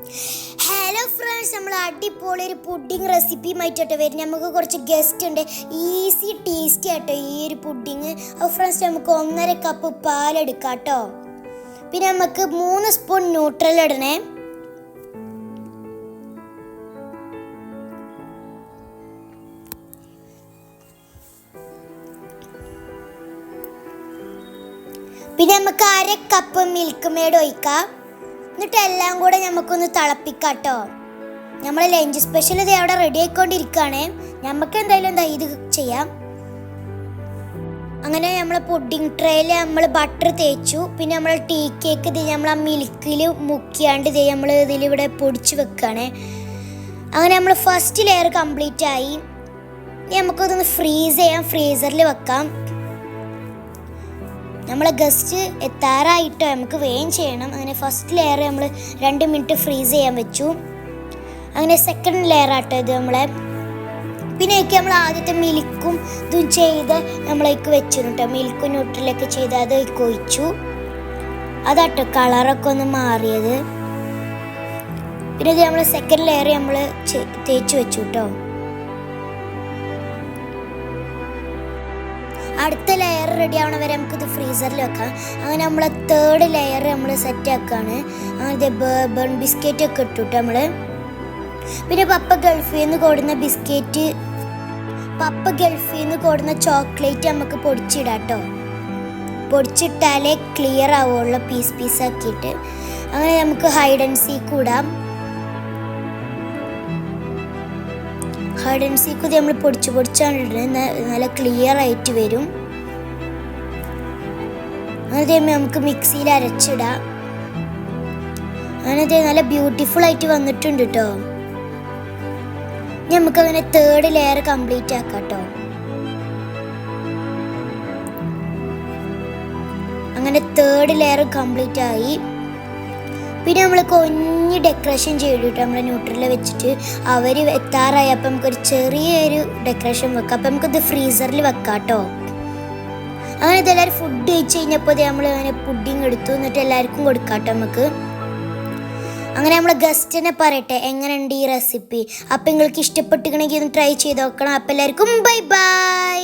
Hello friends, നമ്മൾ അടിപൊളി ഒരു പുഡിംഗ് റെസിപ്പിയുമായിട്ടോട്ടെ വരും. നമുക്ക് കുറച്ച് ഗസ്റ്റ് ഉണ്ട്. ഈസി ടേസ്റ്റി ആട്ടോ ഈ ഒരു പുഡിങ്. അപ്പോൾ ഫ്രണ്ട്സ്, നമുക്ക് 1.5 കപ്പ് പാലെടുക്കാം കേട്ടോ. പിന്നെ നമുക്ക് 3 സ്പൂൺ ന്യൂട്രൽ ഇടണേ. പിന്നെ നമുക്ക് 1/2 കപ്പ് മിൽക്ക് മെയ്ഡ് ഒഴിക്കാം. എന്നിട്ട് എല്ലാം കൂടെ നമുക്കൊന്ന് തിളപ്പിക്കാം കേട്ടോ. നമ്മൾ ലഞ്ച് സ്പെഷ്യൽ ഇത് അവിടെ റെഡി ആയിക്കൊണ്ടിരിക്കുകയാണ്. നമുക്ക് എന്തായാലും ഇത് ചെയ്യാം. അങ്ങനെ നമ്മൾ പുഡിംഗ് ട്രേയിൽ നമ്മൾ ബട്ടർ തേച്ചു. പിന്നെ നമ്മൾ ടീ കേക്ക് ഇത് നമ്മൾ ആ മിൽക്കിൽ മുക്കിയാണ്ട് ഇത് നമ്മൾ ഇതിലിവിടെ പൊടിച്ച് വെക്കുകയാണ്. അങ്ങനെ നമ്മൾ ഫസ്റ്റ് ലെയർ കംപ്ലീറ്റ് ആയി. നമുക്കതൊന്ന് ഫ്രീസ് ചെയ്യാം, ഫ്രീസറിൽ വെക്കാം. നമ്മളെ ഗസ്റ്റ് എത്താറായിട്ടോ, നമുക്ക് വേഗം ചെയ്യണം. അങ്ങനെ ഫസ്റ്റ് ലെയർ നമ്മൾ 2 മിനിറ്റ് ഫ്രീസ് ചെയ്യാൻ വെച്ചു. അങ്ങനെ സെക്കൻഡ് ലെയർ ആട്ടോ ഇത് നമ്മളെ. പിന്നെ നമ്മൾ ആദ്യത്തെ മിൽക്കും ഇതും ചെയ്ത് നമ്മളേക്ക് വെച്ചിട്ടോ. മിൽക്കും ന്യൂട്രലൊക്കെ ചെയ്ത് അത് ഒഴിച്ചു. അതാട്ടോ കളറൊക്കെ ഒന്ന് മാറിയത്. പിന്നെ ഇത് നമ്മൾ സെക്കൻഡ് ലെയർ നമ്മൾ തേച്ച് വെച്ചു കേട്ടോ. അടുത്ത ലെയർ റെഡി ആവണ വരെ നമുക്കിത് ഫ്രീസറിൽ വെക്കാം. അങ്ങനെ നമ്മൾ 3rd ലെയർ നമ്മൾ സെറ്റ് ആക്കുകയാണ്. അങ്ങനെ ബേബൺ ബിസ്ക്കറ്റ് ഒക്കെ ഇട്ടു നമ്മൾ. പിന്നെ പപ്പ ഗൾഫിൽ നിന്ന് കൊടുന്ന ബിസ്ക്കറ്റ്, പപ്പ ഗൾഫിൽ നിന്ന് കൊടുന്ന ചോക്ലേറ്റ് നമുക്ക് പൊടിച്ചിടാം കേട്ടോ. പൊടിച്ചിട്ടാലേ ക്ലിയർ ആവുള്ളൂ, പീസാക്കിയിട്ട്. അങ്ങനെ നമുക്ക് ഹൈഡ് ആൻഡ് സീക്ക് ഇടാം. ഹൈഡ് ആൻഡ് സീക്ക് ഇത് നമ്മൾ പൊടിച്ചാണ് ഇടുന്നത്. നല്ല ക്ലിയർ ആയിട്ട് വരും. അങ്ങനെ നമുക്ക് മിക്സിയിൽ അരച്ചിടാം. അങ്ങനെ നല്ല ബ്യൂട്ടിഫുൾ ആയിട്ട് വന്നിട്ടുണ്ട് കേട്ടോ. നമുക്കങ്ങനെ 3rd ലെയർ കംപ്ലീറ്റ് ആക്കാം കേട്ടോ. അങ്ങനെ 3rd ലെയർ കംപ്ലീറ്റ് ആയി. പിന്നെ നമ്മൾ കൊഞ്ഞ് ഡെക്കറേഷൻ ചെയ്തു കേട്ടോ. നമ്മളെ ന്യൂട്രലിൽ വെച്ചിട്ട് അവർ എത്താറായി. അപ്പം നമുക്കൊരു ചെറിയൊരു ഡെക്കറേഷൻ വെക്കാം. അപ്പം നമുക്കിത് ഫ്രീസറിൽ വെക്കാം കേട്ടോ. അങ്ങനെ ഇതെല്ലാവരും ഫുഡ് കഴിച്ച് കഴിഞ്ഞപ്പോൾ നമ്മൾ അങ്ങനെ പുഡിങ് എടുത്തു. എന്നിട്ട് എല്ലാവർക്കും കൊടുക്കാം കേട്ടോ നമുക്ക്. അങ്ങനെ നമ്മൾ ഗസ്റ്റിനെ പറയട്ടെ എങ്ങനെയുണ്ട് ഈ റെസിപ്പി. അപ്പം നിങ്ങൾക്ക് ഇഷ്ടപ്പെട്ടിട്ടുണ്ടെങ്കിൽ ഒന്ന് ട്രൈ ചെയ്ത് നോക്കണം. അപ്പം എല്ലാവർക്കും ബൈ ബൈ.